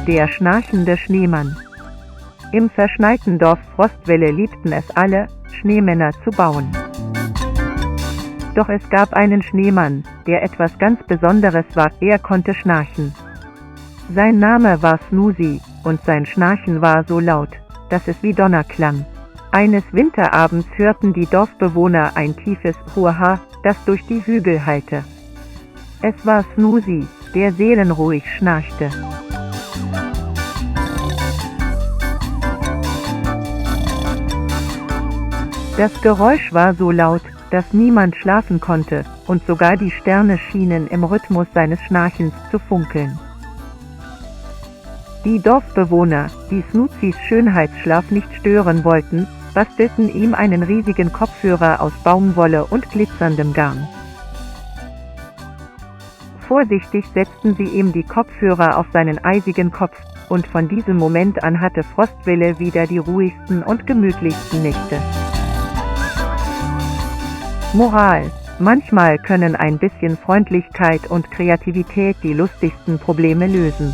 Der schnarchende Schneemann. Im verschneiten Dorf Frostwelle liebten es alle, Schneemänner zu bauen. Doch es gab einen Schneemann, der etwas ganz Besonderes war, er konnte schnarchen. Sein Name war Snoozy, und sein Schnarchen war so laut, dass es wie Donner klang. Eines Winterabends hörten die Dorfbewohner ein tiefes Hurra, das durch die Hügel hallte. Es war Snoozy, der seelenruhig schnarchte. Das Geräusch war so laut, dass niemand schlafen konnte, und sogar die Sterne schienen im Rhythmus seines Schnarchens zu funkeln. Die Dorfbewohner, die Snoozys Schönheitsschlaf nicht stören wollten, bastelten ihm einen riesigen Kopfhörer aus Baumwolle und glitzerndem Garn. Vorsichtig setzten sie ihm die Kopfhörer auf seinen eisigen Kopf, und von diesem Moment an hatte Frostwelle wieder die ruhigsten und gemütlichsten Nächte. Moral: Manchmal können ein bisschen Freundlichkeit und Kreativität die lustigsten Probleme lösen.